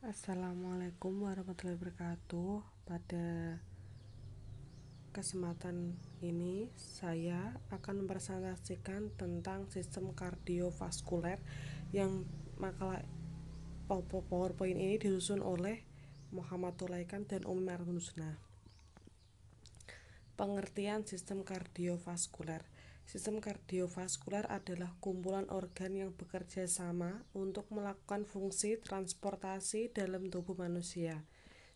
Assalamualaikum warahmatullahi wabarakatuh. Pada kesempatan ini saya akan mempresentasikan tentang sistem kardiovaskuler yang makalah PowerPoint ini disusun oleh Muhammad Tulaikan dan Umi Marhusna. Pengertian sistem kardiovaskuler. Sistem kardiovaskuler adalah kumpulan organ yang bekerja sama untuk melakukan fungsi transportasi dalam tubuh manusia.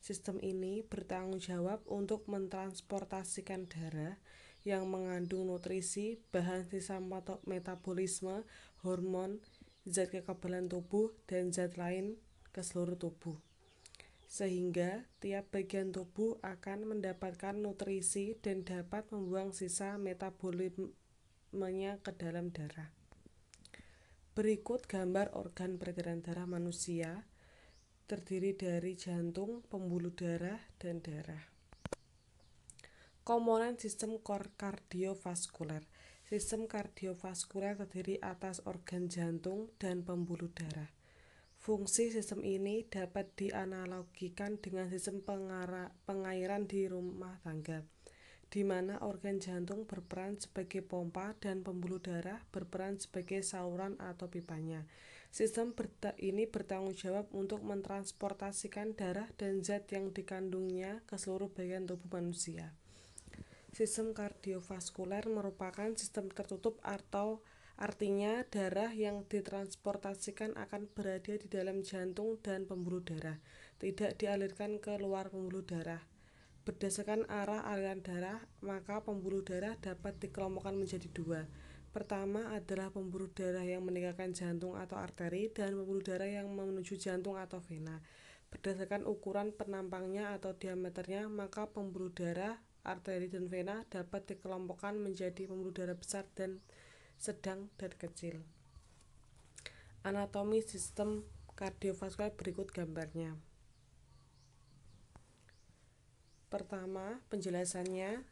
Sistem ini bertanggung jawab untuk mentransportasikan darah yang mengandung nutrisi, bahan sisa metabolisme, hormon, zat kekebalan tubuh, dan zat lain ke seluruh tubuh, sehingga tiap bagian tubuh akan mendapatkan nutrisi dan dapat membuang sisa metabolismenya ke dalam darah. Berikut gambar organ peredaran darah manusia, terdiri dari jantung, pembuluh darah, dan darah. Komponen sistem kardiovaskuler. Sistem kardiovaskuler terdiri atas organ jantung dan pembuluh darah. Fungsi sistem ini dapat dianalogikan dengan sistem pengairan di rumah tangga, di mana organ jantung berperan sebagai pompa dan pembuluh darah berperan sebagai saluran atau pipanya. Sistem ini bertanggung jawab untuk mentransportasikan darah dan zat yang dikandungnya ke seluruh bagian tubuh manusia. Sistem kardiovaskuler merupakan sistem tertutup atau artinya darah yang ditransportasikan akan berada di dalam jantung dan pembuluh darah, tidak dialirkan ke luar pembuluh darah. Berdasarkan arah aliran darah, maka pembuluh darah dapat dikelompokkan menjadi dua. Pertama adalah pembuluh darah yang meninggalkan jantung atau arteri, dan pembuluh darah yang menuju jantung atau vena. Berdasarkan ukuran penampangnya atau diameternya, maka pembuluh darah, arteri, dan vena dapat dikelompokkan menjadi pembuluh darah besar dan sedang dan kecil. Anatomi sistem kardiovaskuler berikut gambarnya. Pertama, penjelasannya,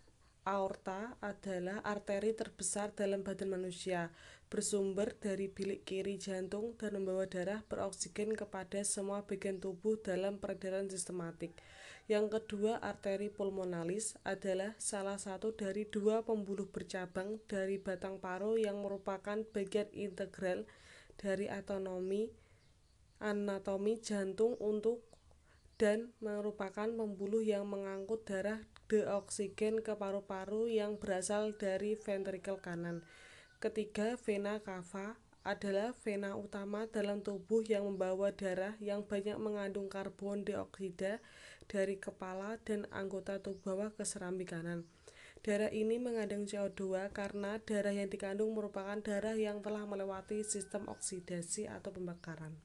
aorta adalah arteri terbesar dalam badan manusia, bersumber dari bilik kiri jantung dan membawa darah beroksigen kepada semua bagian tubuh dalam peredaran sistematik. Yang kedua, arteri pulmonalis adalah salah satu dari dua pembuluh bercabang dari batang paru yang merupakan bagian integral dari anatomi jantung dan merupakan pembuluh yang mengangkut darah deoksigen ke paru-paru yang berasal dari ventrikel kanan. Ketiga, vena cava adalah vena utama dalam tubuh yang membawa darah yang banyak mengandung karbon dioksida dari kepala dan anggota tubuh bawah ke serambi kanan. Darah ini mengandung CO2 karena darah yang dikandung merupakan darah yang telah melewati sistem oksidasi atau pembakaran.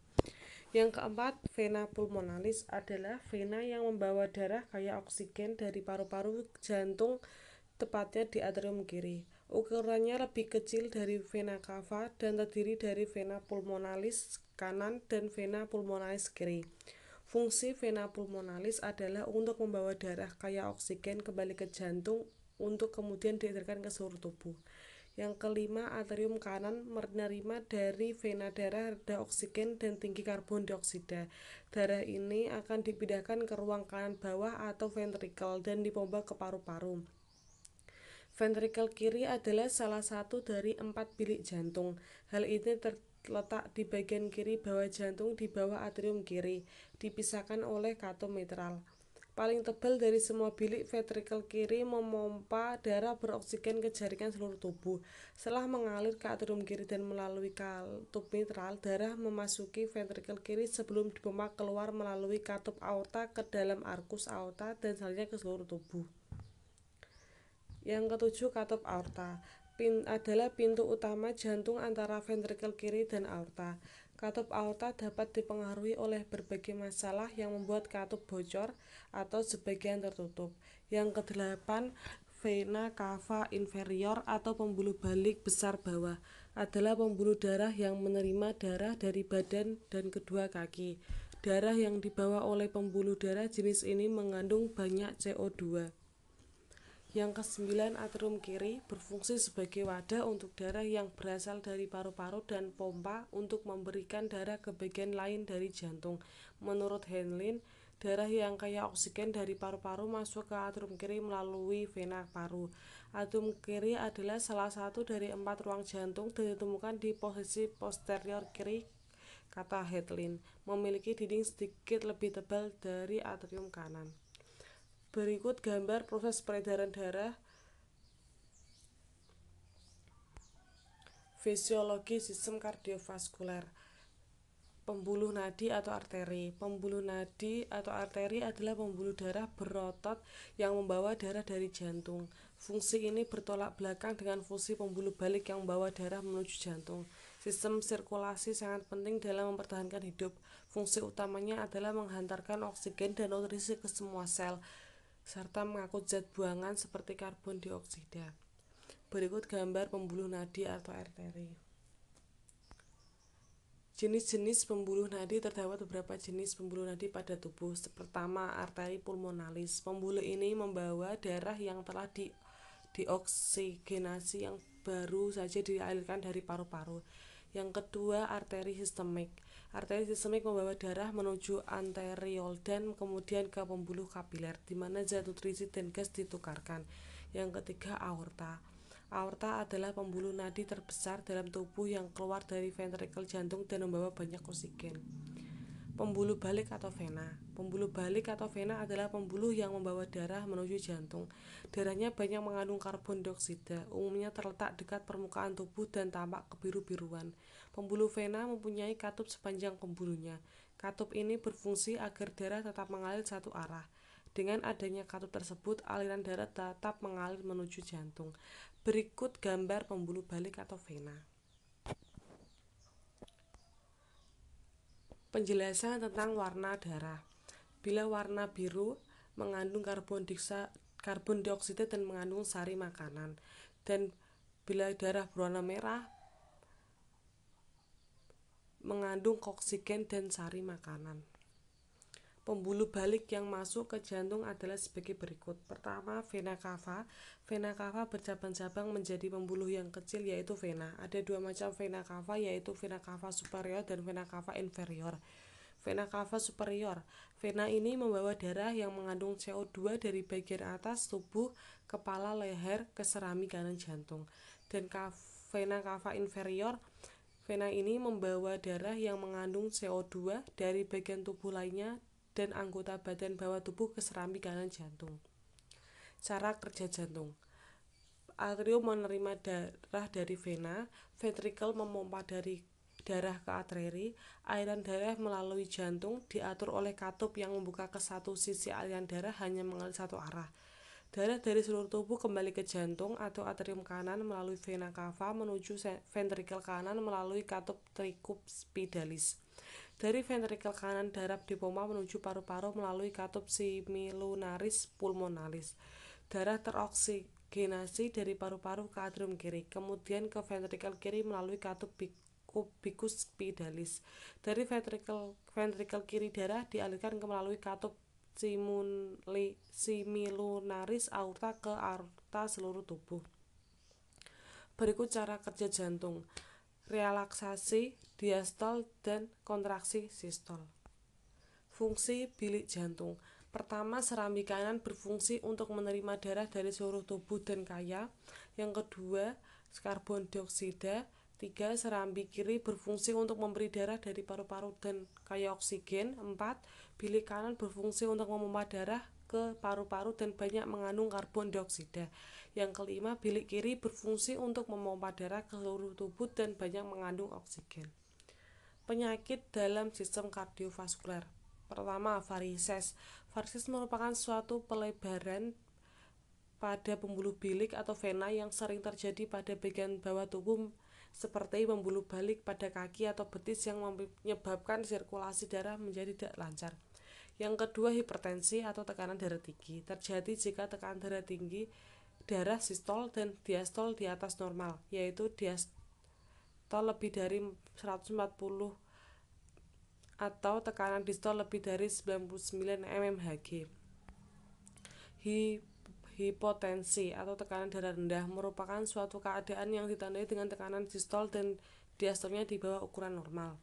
Yang keempat, vena pulmonalis adalah vena yang membawa darah kaya oksigen dari paru-paru jantung, tepatnya di atrium kiri. Ukurannya lebih kecil dari vena cava dan terdiri dari vena pulmonalis kanan dan vena pulmonalis kiri. Fungsi vena pulmonalis adalah untuk membawa darah kaya oksigen kembali ke jantung untuk kemudian diedarkan ke seluruh tubuh. Yang kelima, atrium kanan menerima dari vena darah rendah oksigen dan tinggi karbon dioksida. Darah ini akan dipindahkan ke ruang kanan bawah atau ventrikel dan dipompa ke paru-paru. Ventrikel kiri adalah salah satu dari 4 bilik jantung. Hal ini terletak di bagian kiri bawah jantung di bawah atrium kiri, dipisahkan oleh katum mitral. Paling tebal dari semua bilik, ventrikel kiri memompa darah beroksigen ke jaringan seluruh tubuh. Setelah mengalir ke atrium kiri dan melalui katup mitral, darah memasuki ventrikel kiri sebelum dipompa keluar melalui katup aorta ke dalam arkus aorta dan selanjutnya ke seluruh tubuh. Yang ketujuh, katup aorta adalah pintu utama jantung antara ventrikel kiri dan aorta. Katup aorta dapat dipengaruhi oleh berbagai masalah yang membuat katup bocor atau sebagian tertutup. Yang kedelapan, vena cava inferior atau pembuluh balik besar bawah adalah pembuluh darah yang menerima darah dari badan dan kedua kaki. Darah yang dibawa oleh pembuluh darah jenis ini mengandung banyak CO2. Yang kesembilan, atrium kiri berfungsi sebagai wadah untuk darah yang berasal dari paru-paru dan pompa untuk memberikan darah ke bagian lain dari jantung. Menurut Henlin, darah yang kaya oksigen dari paru-paru masuk ke atrium kiri melalui vena paru. Atrium kiri adalah salah satu dari 4 ruang jantung dan ditemukan di posisi posterior kiri, kata Henlin, memiliki dinding sedikit lebih tebal dari atrium kanan. Berikut gambar proses peredaran darah. Fisiologi sistem kardiovaskuler. Pembuluh nadi atau arteri. Pembuluh nadi atau arteri adalah pembuluh darah berotot yang membawa darah dari jantung. Fungsi ini bertolak belakang dengan fungsi pembuluh balik yang membawa darah menuju jantung. Sistem sirkulasi sangat penting dalam mempertahankan hidup. Fungsi utamanya adalah menghantarkan oksigen dan nutrisi ke semua sel, serta mengangkut zat buangan seperti karbon dioksida. Berikut gambar pembuluh nadi atau arteri. Jenis-jenis pembuluh nadi. Terdapat beberapa jenis pembuluh nadi pada tubuh. Pertama, arteri pulmonalis. Pembuluh ini membawa darah yang telah dioksigenasi yang baru saja dialirkan dari paru-paru. Yang kedua, arteri sistemik. Arteri sistemik membawa darah menuju anteriol dan kemudian ke pembuluh kapiler, di mana zat nutrisi dan gas ditukarkan. Yang ketiga, aorta. Aorta adalah pembuluh nadi terbesar dalam tubuh yang keluar dari ventrikel jantung dan membawa banyak oksigen. Pembuluh balik atau vena. Pembuluh balik atau vena adalah pembuluh yang membawa darah menuju jantung. Darahnya banyak mengandung karbon dioksida, umumnya terletak dekat permukaan tubuh dan tampak kebiru-biruan. Pembuluh vena mempunyai katup sepanjang pembuluhnya. Katup ini berfungsi agar darah tetap mengalir satu arah. Dengan adanya katup tersebut, aliran darah tetap mengalir menuju jantung. Berikut gambar pembuluh balik atau vena. Penjelasan tentang warna darah. Bila warna biru mengandung karbon dioksida dan mengandung sari makanan, dan bila darah berwarna merah mengandung oksigen dan sari makanan. Pembuluh balik yang masuk ke jantung adalah sebagai berikut. Pertama, vena cava. Vena cava bercabang-cabang menjadi pembuluh yang kecil, yaitu vena. Ada dua macam vena cava, yaitu vena cava superior dan vena cava inferior. Vena cava superior. Vena ini membawa darah yang mengandung CO2 dari bagian atas tubuh, kepala, leher ke serami kanan jantung. Dan vena cava inferior. Vena ini membawa darah yang mengandung CO2 dari bagian tubuh lainnya dan anggota badan bawah tubuh ke serambi kanan jantung. Cara kerja jantung. Atrium menerima darah dari vena, ventrikel memompa darah ke arteri, aliran darah melalui jantung diatur oleh katup yang membuka ke satu sisi aliran darah hanya mengalir satu arah. Darah dari seluruh tubuh kembali ke jantung atau atrium kanan melalui vena cava menuju ventrikel kanan melalui katup tricuspidalis. Dari ventrikel kanan darah dipompa menuju paru-paru melalui katup semilunaris pulmonalis. Darah teroksigenasi dari paru-paru ke atrium kiri, kemudian ke ventrikel kiri melalui katup bicuspidalis. Dari ventrikel kiri darah dialirkan melalui katup semilunaris aorta ke aorta seluruh tubuh. Berikut cara kerja jantung. Relaksasi diastol dan kontraksi sistol. Fungsi bilik jantung. Pertama, serambi kanan berfungsi untuk menerima darah dari seluruh tubuh dan kaya. Yang kedua, karbon dioksida. 3. Serambi kiri berfungsi untuk memberi darah dari paru-paru dan kaya oksigen. 4. Bilik kanan berfungsi untuk memompa darah ke paru-paru dan banyak mengandung karbon dioksida. Yang kelima, bilik kiri berfungsi untuk memompa darah ke seluruh tubuh dan banyak mengandung oksigen. Penyakit dalam sistem kardiovaskuler. Pertama, varises. Varises merupakan suatu pelebaran pada pembuluh bilik atau vena yang sering terjadi pada bagian bawah tubuh seperti pembuluh balik pada kaki atau betis yang menyebabkan sirkulasi darah menjadi tidak lancar. Yang kedua, hipertensi atau tekanan darah tinggi. Terjadi jika tekanan darah tinggi darah sistol dan diastol di atas normal, yaitu diastol lebih dari 140 atau tekanan distol lebih dari 99 mmHg. Hipotensi atau tekanan darah rendah merupakan suatu keadaan yang ditandai dengan tekanan sistol dan diastolnya di bawah ukuran normal.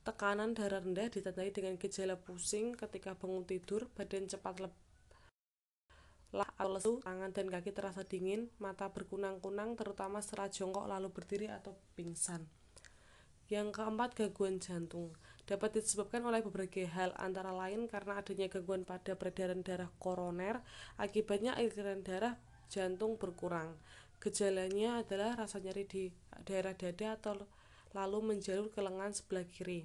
Tekanan darah rendah ditandai dengan gejala pusing ketika bangun tidur, badan cepat lelah atau lesu, tangan dan kaki terasa dingin, mata berkunang-kunang terutama setelah jongkok lalu berdiri atau pingsan. Yang keempat, gangguan jantung dapat disebabkan oleh berbagai hal, antara lain karena adanya gangguan pada peredaran darah koroner. Akibatnya aliran darah jantung berkurang. Gejalanya adalah rasa nyeri di daerah dada atau lalu menjalur ke lengan sebelah kiri.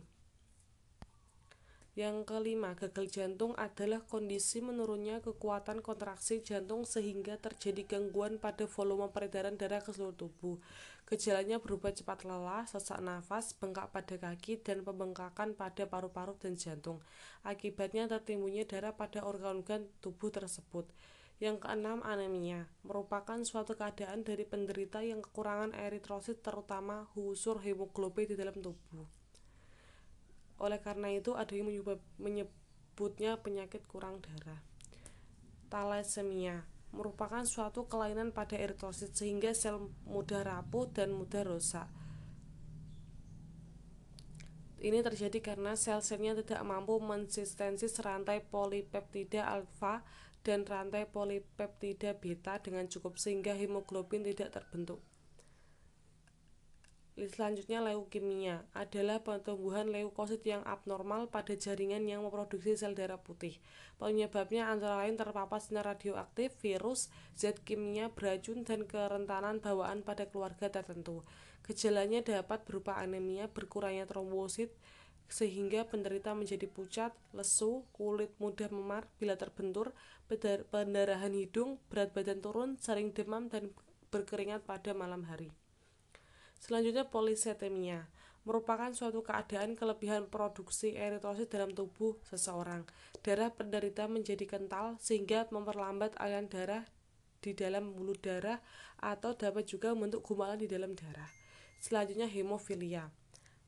Yang kelima, gagal jantung adalah kondisi menurunnya kekuatan kontraksi jantung sehingga terjadi gangguan pada volume peredaran darah ke seluruh tubuh. Gejalanya berupa cepat lelah, sesak nafas, bengkak pada kaki, dan pembengkakan pada paru-paru dan jantung. Akibatnya tertimbunnya darah pada organ-organ tubuh tersebut. Yang keenam, anemia merupakan suatu keadaan dari penderita yang kekurangan eritrosit, terutama unsur hemoglobin di dalam tubuh. Oleh karena itu ada yang menyebutnya penyakit kurang darah. Thalassemia merupakan suatu kelainan pada eritrosit sehingga sel mudah rapuh dan mudah rusak. Ini terjadi karena sel-selnya tidak mampu mensintesis rantai polipeptida alfa dan rantai polipeptida beta dengan cukup sehingga hemoglobin tidak terbentuk. Selanjutnya, leukemia adalah pertumbuhan leukosit yang abnormal pada jaringan yang memproduksi sel darah putih. Penyebabnya antara lain terpapar sinar radioaktif, virus, zat kimia beracun, dan kerentanan bawaan pada keluarga tertentu. Gejalanya dapat berupa anemia, berkurangnya trombosit, sehingga penderita menjadi pucat, lesu, kulit mudah memar bila terbentur, pendarahan hidung, berat badan turun, sering demam, dan berkeringat pada malam hari. Selanjutnya, polisetemia merupakan suatu keadaan kelebihan produksi eritrosit dalam tubuh seseorang. Darah penderita menjadi kental sehingga memperlambat aliran darah di dalam pembuluh darah atau dapat juga membentuk gumpalan di dalam darah. Selanjutnya, hemofilia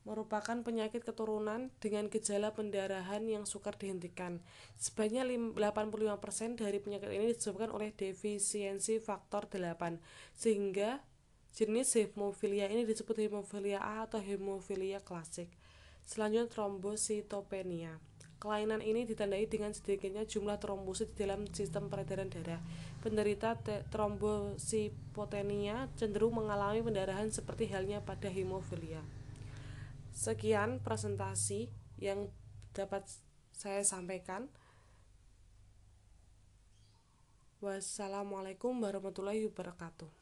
merupakan penyakit keturunan dengan gejala pendarahan yang sukar dihentikan. Sebanyak 85% dari penyakit ini disebabkan oleh defisiensi faktor 8, sehingga jenis hemofilia ini disebut hemofilia A atau hemofilia klasik. Selanjutnya, trombositopenia. Kelainan ini ditandai dengan sedikitnya jumlah trombosit di dalam sistem peredaran darah. Penderita trombositopenia cenderung mengalami pendarahan seperti halnya pada hemofilia. Sekian presentasi yang dapat saya sampaikan. Wassalamualaikum warahmatullahi wabarakatuh.